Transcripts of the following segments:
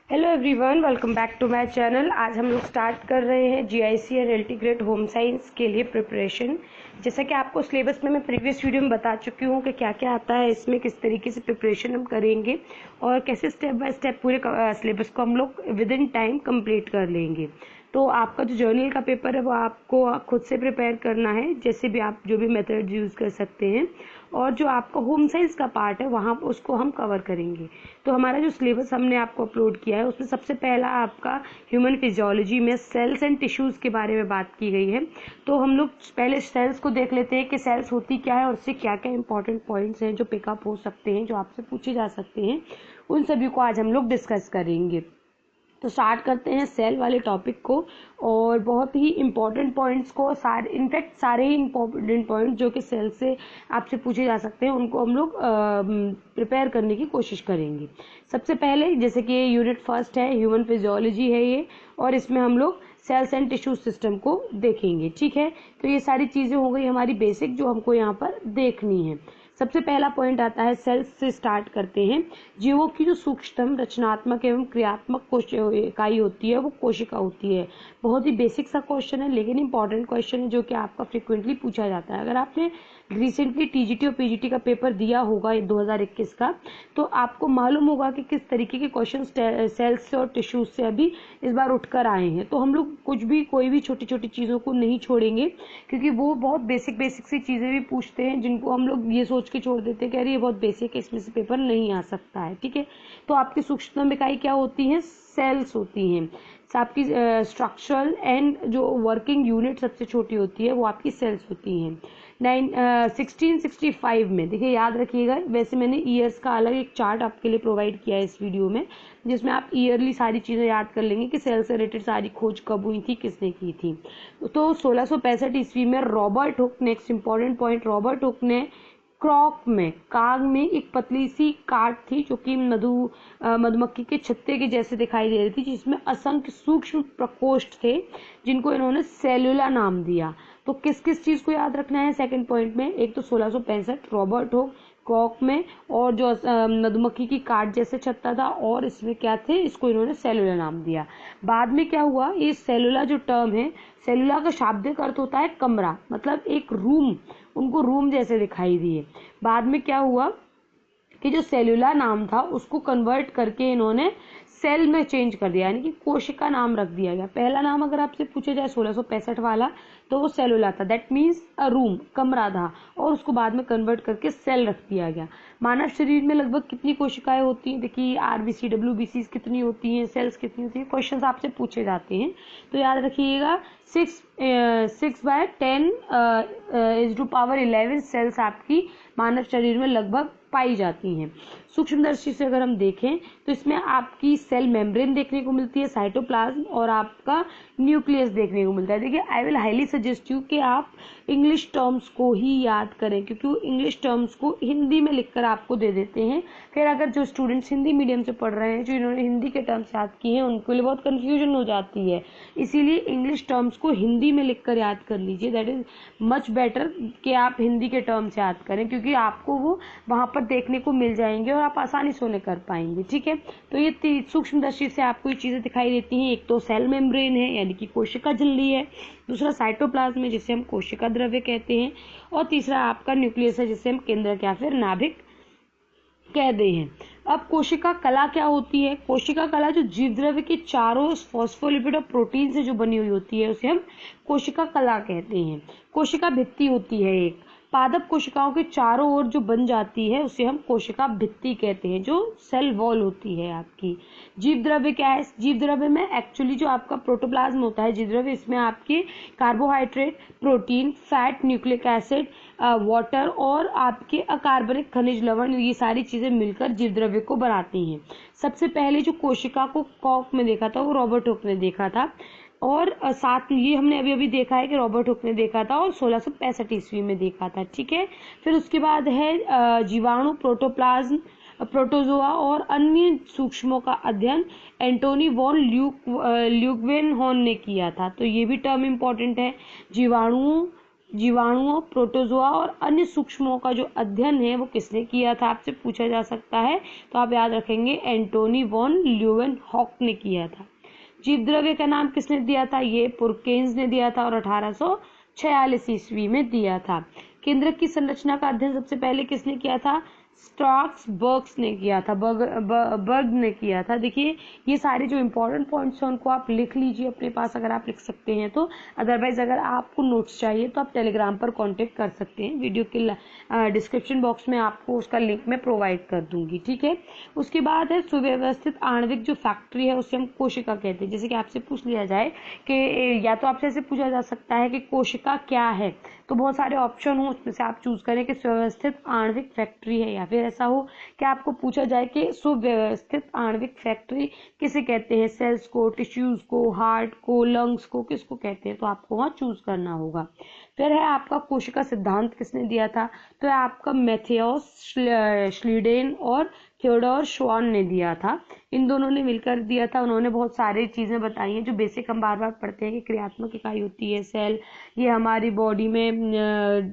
Hello everyone, welcome back to my channel. आज हम लोग स्टार्ट कर रहे हैं GIC and integrate home science के लिए प्रिपरेशन। जैसा कि आपको सिलेबस में मैं प्रीवियस वीडियो में बता चुकी हूँ कि क्या क्या आता है इसमें, किस तरीके से प्रिपरेशन हम करेंगे और कैसे स्टेप बाय स्टेप पूरे सिलेबस को हम लोग विद इन टाइम कंप्लीट कर लेंगे। तो आपका जो जर्नल का पेपर है वो आपको खुद से प्रिपेयर करना है, जैसे भी आप जो भी मेथड यूज़ कर सकते हैं। और जो आपका होम साइंस का पार्ट है वहाँ उसको हम कवर करेंगे। तो हमारा जो सिलेबस हमने आपको अपलोड किया है उसमें सबसे पहला आपका ह्यूमन फिजियोलॉजी में सेल्स एंड टिश्यूज़ के बारे में बात की गई है। तो हम लोग पहले सेल्स को देख लेते हैं कि सेल्स होती क्या है और उससे क्या क्या इंपॉर्टेंट पॉइंट्स हैं जो पिकअप हो सकते हैं, जो आपसे पूछे जा सकते हैं। उन सभी को आज हम लोग डिस्कस करेंगे। तो स्टार्ट करते हैं सेल वाले टॉपिक को, और बहुत ही इम्पॉर्टेंट पॉइंट्स को, इनफैक्ट सारे ही इम्पॉर्टेंट पॉइंट जो कि सेल से आपसे पूछे जा सकते हैं उनको हम लोग प्रिपेयर करने की कोशिश करेंगे। सबसे पहले जैसे कि यूनिट फर्स्ट है, ह्यूमन फिजियोलॉजी है ये, और इसमें हम लोग सेल्स एंड टिश्यू सिस्टम को देखेंगे। ठीक है, तो ये सारी चीज़ें हो गई हमारी बेसिक जो हमको यहाँ पर देखनी है। सबसे पहला पॉइंट आता है, सेल्स से स्टार्ट करते हैं। जीवों की जो सूक्ष्म रचनात्मक एवं क्रियात्मक इकाई होती है वो कोशिका होती है। बहुत ही बेसिक सा क्वेश्चन है लेकिन इंपॉर्टेंट क्वेश्चन है जो कि आपका फ्रिक्वेंटली पूछा जाता है। अगर आपने रिसेंटली टीजीटी और पीजीटी का पेपर दिया होगा 2021 का, तो आपको मालूम होगा कि किस तरीके के क्वेश्चन सेल्स से और टिश्यूज से अभी इस बार उठकर आए हैं। तो हम लोग कोई भी छोटी छोटी चीज़ों को नहीं छोड़ेंगे, क्योंकि वो बहुत बेसिक सी चीज़ें भी पूछते हैं जिनको हम लोग ये सोच के छोड़ देते हैं कि अरे ये बहुत बेसिक है, इसमें से पेपर नहीं आ सकता है। ठीक है, तो आपकी सूक्ष्म इकाई क्या होती है? सेल्स होती हैं। आपकी स्ट्रक्चरल एंड जो वर्किंग यूनिट सबसे छोटी होती है वो आपकी सेल्स होती हैं। 1665 में, देखिए याद रखिएगा, वैसे मैंने ईयर्स का अलग एक चार्ट आपके लिए प्रोवाइड किया है इस वीडियो में, जिसमें आप ईयरली सारी चीज़ें याद कर लेंगे कि सेल से रिलेटेड सारी खोज कब हुई थी, किसने की थी। तो 1665 ईस्वी में Robert Hooke, next important point, Robert Hooke ने क्रॉक में, काग में एक पतली सी काट थी जो कि मधुमक्खी के छत्ते के जैसे दिखाई दे रही थी, जिसमें असंख्य सूक्ष्म प्रकोष्ठ थे जिनको इन्होंने सेलुला नाम दिया। तो किस किस चीज को याद रखना है सेकंड पॉइंट में? एक तो 1665 रॉबर्ट हुक क्रॉक में, और जो मधुमक्खी की काट जैसे छत्ता था, और इसमें क्या थे, इसको इन्होंने सेलुला नाम दिया। बाद में क्या हुआ, ये सेलुला जो टर्म है, सेलुला का शाब्दिक अर्थ होता है कमरा, मतलब एक रूम, उनको रूम जैसे दिखाई दिए। बाद में क्या हुआ कि जो सेलुला नाम था उसको कन्वर्ट करके इन्होंने सेल में चेंज कर दिया, यानी कि कोशिका नाम रख दिया गया। पहला नाम अगर आपसे पूछा जाए 1665 वाला, तो वो सेलुला था, दैट मीन्स अ रूम, कमरा था, और उसको बाद में कन्वर्ट करके सेल रख दिया गया। मानव शरीर में लगभग कितनी कोशिकाएं होती हैं? देखिए आरबीसी, डब्ल्यूबीसी कितनी होती हैं, सेल्स कितनी होती हैं, क्वेश्चन आपसे पूछे जाते हैं। तो याद रखिएगा 6/10⁻11 सेल्स आपकी मानव शरीर में लगभग पाई जाती हैं। सूक्ष्मदर्शी से अगर हम देखें तो इसमें आपकी सेल मेम्ब्रेन देखने को मिलती है, साइटोप्लाज्म, और आपका न्यूक्लियस देखने को मिलता है। देखिए I will highly suggest you कि आप इंग्लिश टर्म्स को ही याद करें, क्योंकि वो इंग्लिश टर्म्स को हिंदी में लिखकर आपको दे देते हैं। फिर अगर जो स्टूडेंट्स हिंदी मीडियम से पढ़ रहे हैं, जो इन्होंने हिंदी के टर्म्स याद किए हैं, उनके लिए बहुत कन्फ्यूजन हो जाती है। इसीलिए इंग्लिश टर्म्स को हिंदी में लिखकर याद कर लीजिए, दैट इज मच बेटर कि आप हिंदी के टर्म्स याद करें, क्योंकि आपको वो वहां पर देखने को मिल जाएंगे और आप आसानी से उन्हें कर पाएंगे। ठीक है, तो ये सूक्ष्मदर्शी से आपको ये चीजें दिखाई देती हैं। एक तो सेल मेम्ब्रेन है, यानी कि कोशिका झिल्ली है, दूसरा साइटोप्लाज्म है जिसे हम कोशिका द्रव्य कहते हैं, और तीसरा आपका न्यूक्लियस है जिसे हम केंद्रक या फिर नाभिक कहते हैं। अब कोशिका कला क्या होती है? कोशिका कला जो जीव द्रव्य के चारों फॉस्फोलिपिड और प्रोटीन से जो बनी हुई होती है उसे हम कोशिका कला कहते हैं। कोशिका भित्ति होती है एक, पादप कोशिकाओं के चारों ओर जो बन जाती है उसे हम कोशिका भित्ति कहते हैं, जो सेल वॉल होती है आपकी। जीव द्रव्य क्या है? जीव द्रव्य में एक्चुअली जो आपका प्रोटोप्लाज्म होता है जीव द्रव्य, इसमें आपके carbohydrate, protein, fat, nucleic acid, water और आपके अकार्बनिक खनिज लवण, ये सारी चीजें मिलकर जीव द्रव्य को बनाती हैं। सबसे पहले जो कोशिका को कॉक में देखा था वो रॉबर्ट हुक ने देखा था, और साथ ये हमने अभी अभी देखा है कि रॉबर्ट हुक ने देखा था और 1665 ईस्वी में देखा था। ठीक है, फिर उसके बाद है जीवाणु, प्रोटोप्लाज्म, प्रोटोजोआ और अन्य सूक्ष्मों का अध्ययन एंटोनी वॉन ल्यूवेनहॉर्न ने किया था। तो ये भी टर्म इंपॉर्टेंट है, जीवाणुओं, जीवाणुओं, प्रोटोजोआ और अन्य सूक्ष्मों का जो अध्ययन है वो किसने किया था, आपसे पूछा जा सकता है। तो आप याद रखेंगे एंटोनी वॉन ल्यूवेनहॉक ने किया था। जीव द्रव्य का नाम किसने दिया था, ये पुरकेन्स ने दिया था और 1846 ईस्वी में दिया था। केंद्रक की संरचना का अध्ययन सबसे पहले किसने किया था, स्ट्रासबर्ग ने किया था, बर्ग ने किया था। देखिए ये सारे जो इंपॉर्टेंट पॉइंट्स हैं उनको आप लिख लीजिए अपने पास, अगर आप लिख सकते हैं तो। अदरवाइज अगर आपको नोट्स चाहिए तो आप टेलीग्राम पर कांटेक्ट कर सकते हैं, वीडियो के डिस्क्रिप्शन बॉक्स में आपको उसका लिंक मैं प्रोवाइड कर दूंगी, ठीक है। उसके बाद है सुव्यवस्थित आणविक जो फैक्ट्री है उसे हम कोशिका कहते हैं। जैसे कि आपसे पूछ लिया जाए कि या तो आपसे ऐसे पूछा जा सकता है कि कोशिका क्या है, तो बहुत सारे ऑप्शन हो उसमें से आप चूज करें कि सुव्यवस्थित आणविक फैक्ट्री है, या फिर ऐसा हो कि आपको पूछा जाए कि सुव्यवस्थित आणविक फैक्ट्री किसे कहते हैं, सेल्स को, टिश्यूज को, हार्ट को, लंग्स को, किसको कहते हैं, तो आपको वहां चूज करना होगा। फिर है आपका कोशिका सिद्धांत किसने दिया था, तो है आपका मैथियस श्लीडेन और थियोडोर श्वान ने दिया था। इन दोनों ने मिलकर दिया था। उन्होंने बहुत सारी चीजें बताई हैं जो बेसिक हम बार बार पढ़ते हैं कि क्रियात्मक इकाई होती है सेल, ये हमारी बॉडी में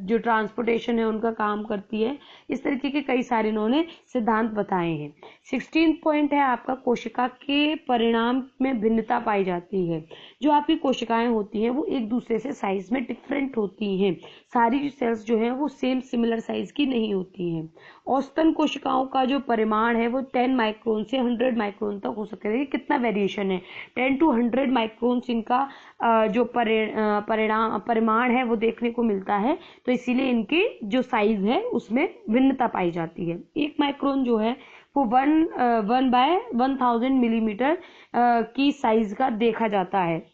जो ट्रांसपोर्टेशन है उनका काम करती है। इस तरीके के कई सारे इन्होंने सिद्धांत बताए हैं। 16 पॉइंट है आपका कोशिका के परिणाम में भिन्नता पाई जाती है। जो आपकी कोशिकाएं होती हैं वो एक दूसरे से साइज में डिफरेंट होती हैं, सारी सेल्स जो हैं वो सेम सिमिलर साइज की नहीं होती हैं। औसतन कोशिकाओं का जो परिमाण है वो 10 माइक्रोन से 100 माइक्रोन तक हो सकता है। कितना वेरिएशन है, 10 to 100 माइक्रोन इनका जो परिमाण है वो देखने को मिलता है, तो इसीलिए इनकी जो साइज है उसमें भिन्नता पाई जाती है। 1 माइक्रोन जो है वो 1/1000 मिलीमीटर की साइज का देखा जाता है।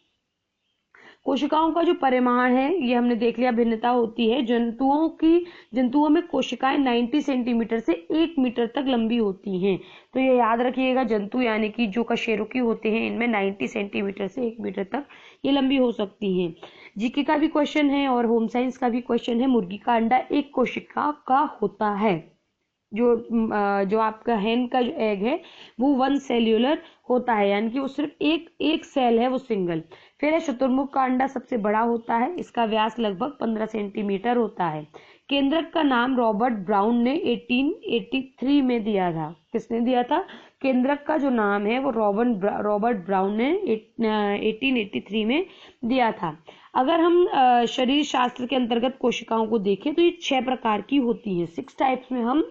कोशिकाओं का जो परिमाण है ये हमने देख लिया, भिन्नता होती है। जंतुओं में कोशिकाएं 90 सेंटीमीटर से 1 मीटर तक लंबी होती हैं, तो ये याद रखिएगा। जंतु यानी कि जो कशेरुकी होते हैं इनमें 90 सेंटीमीटर से 1 मीटर तक ये लंबी हो सकती हैं। जीके का भी क्वेश्चन है और होम साइंस का भी क्वेश्चन है। मुर्गी का अंडा एक कोशिका का होता है। जो आपका हेन का जो एग है वो 1 सेल्यूलर होता है, यानी कि वो सिर्फ एक सेल है, वो सिंगल। फिर है शुतुरमुर्ग का अंडा सबसे बड़ा होता है, इसका व्यास लगभग 15 सेंटीमीटर होता है। केंद्रक का नाम रॉबर्ट ब्राउन ने 1883 में दिया था। किसने दिया था, केंद्रक का जो नाम है वो रॉबर्ट ब्राउन ने 1883 में दिया था। अगर हम शरीर शास्त्र के अंतर्गत कोशिकाओं को देखें तो ये 6 प्रकार की होती हैं। 6 टाइप्स में हम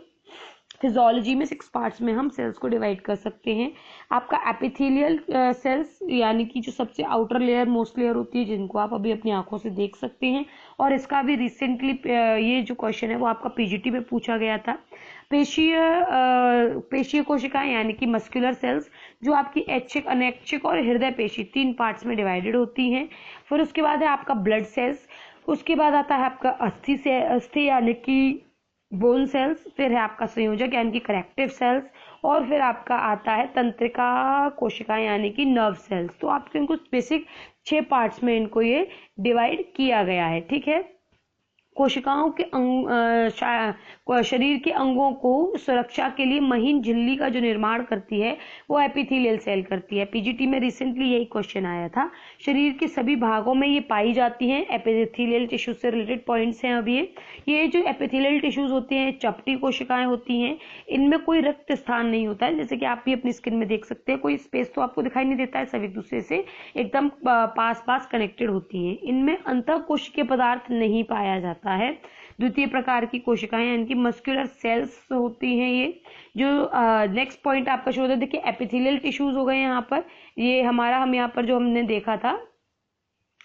फिजियोलॉजी में 6 पार्ट्स में हम सेल्स को डिवाइड कर सकते हैं। आपका एपिथेलियल सेल्स यानी कि जो सबसे आउटर लेयर मोस्ट लेयर होती है, जिनको आप अभी अपनी आंखों से देख सकते हैं, और इसका भी रिसेंटली ये जो क्वेश्चन है वो आपका पीजीटी में पूछा गया था। पेशीय कोशिकाएं यानी कि मस्कुलर सेल्स, जो आपकी ऐच्छिक, अनैच्छिक और हृदय पेशी 3 पार्ट्स में डिवाइडेड होती हैं। फिर उसके बाद है आपका ब्लड सेल्स, उसके बाद आता है आपका अस्थि यानी कि बोन सेल्स, फिर है आपका संयोजक यानी कि करेक्टिव सेल्स, और फिर आपका आता है तंत्रिका कोशिकाएं यानी कि नर्व सेल्स। तो आपको इनको बेसिक 6 पार्ट्स में इनको ये डिवाइड किया गया है, ठीक है। कोशिकाओं के शरीर के अंगों को सुरक्षा के लिए महीन झिल्ली का जो निर्माण करती है वो एपिथेलियल सेल करती है। पीजीटी में रिसेंटली यही क्वेश्चन आया था। शरीर के सभी भागों में ये पाई जाती हैं। एपिथेलियल टिश्यू से रिलेटेड पॉइंट्स हैं। अब ये जो एपिथेलियल टिश्यूज होते हैं चपटी कोशिकाएं होती हैं, इनमें कोई रक्त स्थान नहीं होता है। जैसे कि आप भी अपनी स्किन में देख सकते हैं, कोई स्पेस तो आपको दिखाई नहीं देता है, सब एक दूसरे से एकदम पास कनेक्टेड होती हैं। इनमें अंतःकोशिकीय पदार्थ नहीं पाया जाता है। द्वितीय प्रकार की कोशिकाएं यानी कि मस्कुलर सेल्स होती हैं। ये जो नेक्स्ट पॉइंट आपका शो होता है, देखिए एपिथेलियल टिश्यूज हो गए यहाँ पर। ये हम यहाँ पर जो हमने देखा था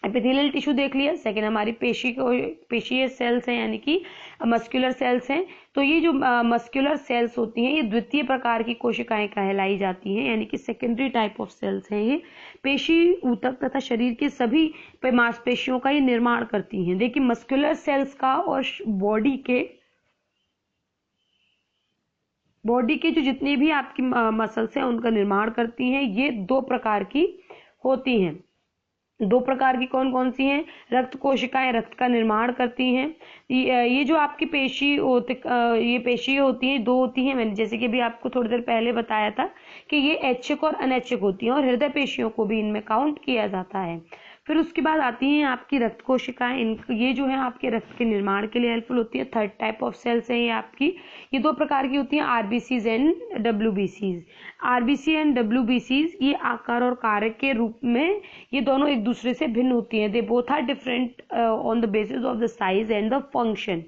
एपिथेलियल टिश्यू देख लिया। सेकंड हमारी पेशीय सेल्स हैं यानी कि मस्कुलर सेल्स हैं। तो ये जो मस्कुलर सेल्स होती हैं ये द्वितीय प्रकार की कोशिकाएं कहलाई जाती हैं, यानी कि सेकेंडरी टाइप ऑफ सेल्स हैं। ये पेशी ऊतक तथा शरीर के सभी मांसपेशियों का ये निर्माण करती हैं। देखिए मस्कुलर सेल्स का और बॉडी के जो जितने भी आपकी मसल्स हैं उनका निर्माण करती हैं। ये 2 प्रकार की होती हैं। 2 प्रकार की कौन कौन सी हैं? रक्त कोशिकाएं रक्त का निर्माण करती हैं। ये जो आपकी ये पेशी होती हैं 2 होती हैं। मैंने जैसे कि भी आपको थोड़ी देर पहले बताया था कि ये ऐच्छिक और अनैच्छिक होती हैं, और हृदय पेशियों को भी इनमें काउंट किया जाता है। फिर उसके बाद आती हैं आपकी रक्त कोशिकाएं। ये जो है आपके रक्त के निर्माण के लिए हेल्पफुल होती है। थर्ड टाइप ऑफ सेल्स है ये आपकी, ये दो प्रकार की होती हैं, आरबीसीज एंड डब्ल्यूबीसीज। आरबीसी एंड डब्ल्यूबीसीज ये आकार और कार्य के रूप में ये दोनों एक दूसरे से भिन्न होती हैं। They both are different on the basis of the size and the function.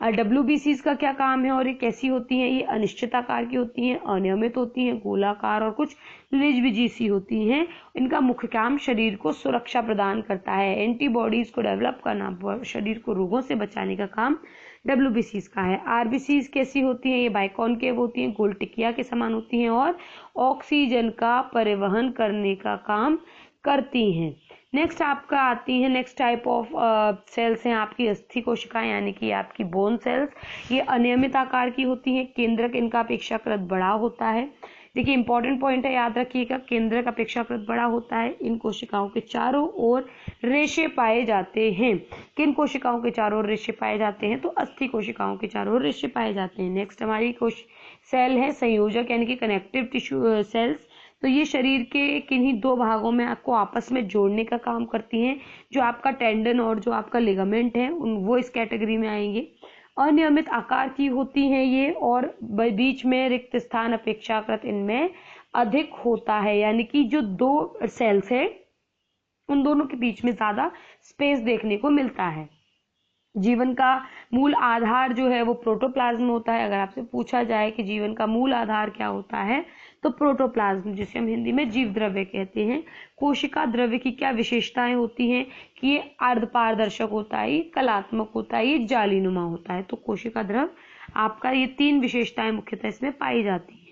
डब्ल्यूबीसीज का क्या काम है और ये कैसी होती हैं? ये अनिश्चित आकार की होती हैं, अनियमित होती हैं, गोलाकार और कुछ लिजबिजी सी होती हैं। इनका मुख्य काम शरीर को सुरक्षा प्रदान करता है, एंटीबॉडीज को डेवलप करना, शरीर को रोगों से बचाने का काम डब्ल्यूबीसीज का है। आरबीसीज कैसी होती हैं? ये बाइकॉनकेव होती हैं, गोल टिकिया के समान होती हैं और ऑक्सीजन का परिवहन करने का काम करती हैं। नेक्स्ट आपका आती है, नेक्स्ट टाइप ऑफ सेल्स हैं आपकी अस्थि कोशिकाएं, यानी कि आपकी बोन सेल्स। ये अनियमित आकार की होती हैं, केंद्रक इनका अपेक्षाकृत बड़ा होता है। देखिए इंपॉर्टेंट पॉइंट है, याद रखिएगा, केंद्रक अपेक्षाकृत बड़ा होता है। इन कोशिकाओं के चारों ओर रेशे पाए जाते हैं। किन कोशिकाओं के चारों ओर रेशे पाए जाते हैं? तो अस्थि कोशिकाओं के चारों ओर रेशे पाए जाते हैं। नेक्स्ट हमारी सेल है संयोजक, यानी कि कनेक्टिव टिश्यू सेल्स। तो ये शरीर के किन्हीं दो भागों में आपको आपस में जोड़ने का काम करती हैं। जो आपका टेंडन और जो आपका लिगामेंट है वो इस कैटेगरी में आएंगे। अनियमित आकार की होती हैं ये और बीच में रिक्त स्थान अपेक्षाकृत इनमें अधिक होता है, यानी कि जो दो सेल्स है उन दोनों के बीच में ज्यादा स्पेस देखने को मिलता है। जीवन का मूल आधार जो है वो प्रोटोप्लाज्म होता है। अगर आपसे पूछा जाए कि जीवन का मूल आधार क्या होता है तो प्रोटोप्लाज्म, जिसे हम हिंदी में जीव द्रव्य कहते हैं। कोशिका द्रव्य की क्या विशेषताएं होती हैं कि ये अर्धपारदर्शक होता है, ये कलात्मक होता है, ये जालीनुमा होता है। तो कोशिका द्रव्य आपका ये तीन विशेषताएं मुख्यतः इसमें पाई जाती हैं।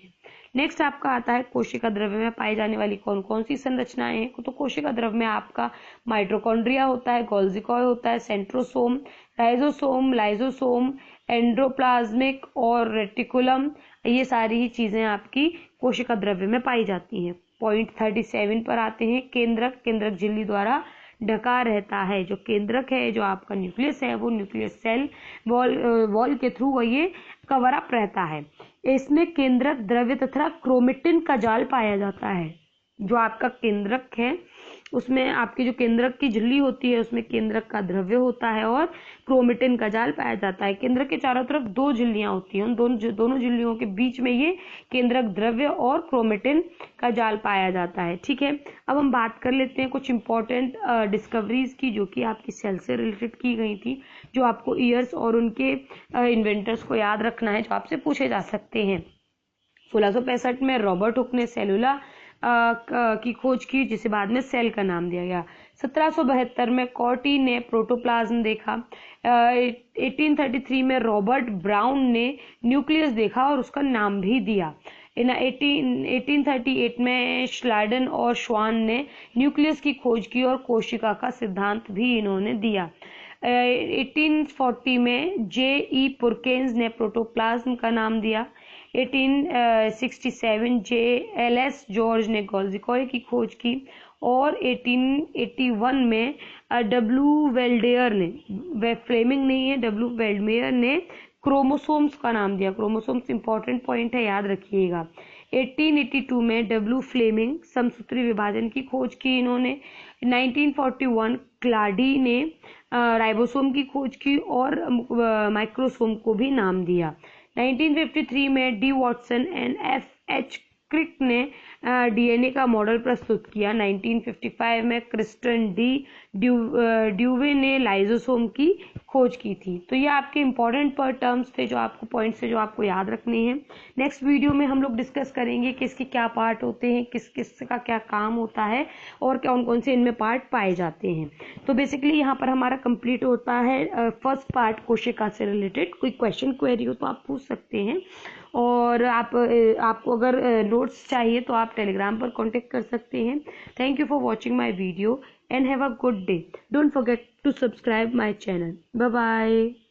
नेक्स्ट आपका आता है कोशिका द्रव्य में पाई जाने वाली कौन कौन सी संरचनाएं हैं। तो कोशिका द्रव्य में आपका माइटोकॉन्ड्रिया होता है, गोल्जी होता है, सेंट्रोसोम, राइजोसोम, लाइजोसोम, एंडोप्लाज्मिक और रेटिकुलम, ये सारी ही चीजें आपकी कोशिका द्रव्य में पाई जाती हैं। पॉइंट 37 पर आते हैं, केंद्रक। केंद्रक झिल्ली द्वारा ढका रहता है। जो केंद्रक है, जो आपका न्यूक्लियस है, वो न्यूक्लियस सेल वॉल के थ्रू ये कवर अप रहता है। इसमें केंद्रक द्रव्य तथा क्रोमेटिन का जाल पाया जाता है। जो आपका केंद्रक है उसमें आपकी जो केंद्रक की झिल्ली होती है उसमें केंद्रक का द्रव्य होता है और क्रोमेटिन का जाल पाया जाता है। केंद्रक के चारों तरफ दो झिल्लियां होती हैं, उन दोनों झिल्लियों के बीच में ये केंद्रक द्रव्य और क्रोमेटिन का जाल पाया जाता है। ठीक है, अब हम बात कर लेते हैं कुछ इंपॉर्टेंट डिस्कवरीज की जो कि आपकी सेल से रिलेटेड की गई थी, जो आपको ईयर्स और उनके इन्वेंटर्स को याद रखना है, जो आपसे पूछे जा सकते हैं। 1665 में रॉबर्ट हुक ने सेलुला की खोज की, जिसे बाद में सेल का नाम दिया गया। 1772 में कॉर्टी ने प्रोटोप्लाज्म देखा। 1833 में रॉबर्ट ब्राउन ने न्यूक्लियस देखा और उसका नाम भी दिया। 1838 में श्लाडन और श्वान ने न्यूक्लियस की खोज की और कोशिका का सिद्धांत भी इन्होंने दिया। 1840 में जे.ई. पुरकेन्स ने प्रोटोप्लाज्म का नाम दिया। 1867 जे.एल.एस. जॉर्ज ने गोल्जी की खोज की और 1881 में डब्ल्यू वेल्डेयर ने, फ्लेमिंग नहीं है, डब्ल्यू वेल्डमेयर ने क्रोमोसोम्स का नाम दिया। क्रोमोसोम्स इंपॉर्टेंट पॉइंट है, याद रखिएगा। 1882 में डब्ल्यू फ्लेमिंग समसूत्री विभाजन की खोज की इन्होंने। 1941 क्लाडी ने राइबोसोम की खोज की और माइक्रोसोम को भी नाम दिया। 1953 में डी वॉटसन एंड एफ.एच. क्रिक ने डीएनए का मॉडल प्रस्तुत किया। 1955 में क्रिस्टन ड्यूवे ने लाइजोसोम की खोज की थी। तो ये आपके इंपॉर्टेंट टर्म्स थे, जो आपको पॉइंट्स थे, जो आपको याद रखने हैं। नेक्स्ट वीडियो में हम लोग डिस्कस करेंगे कि इसके क्या पार्ट होते हैं, किस किस का क्या काम होता है और कौन कौन से इनमें पार्ट पाए जाते हैं। तो बेसिकली यहाँ पर हमारा कंप्लीट होता है फर्स्ट पार्ट कोशिका से रिलेटेड। कोई क्वेश्चन क्वेरी हो तो आप पूछ सकते हैं और आपको अगर नोट्स चाहिए तो आप टेलीग्राम पर कांटेक्ट कर सकते हैं। Thank you for watching my video and have a good day. Don't forget to subscribe my channel. Bye bye.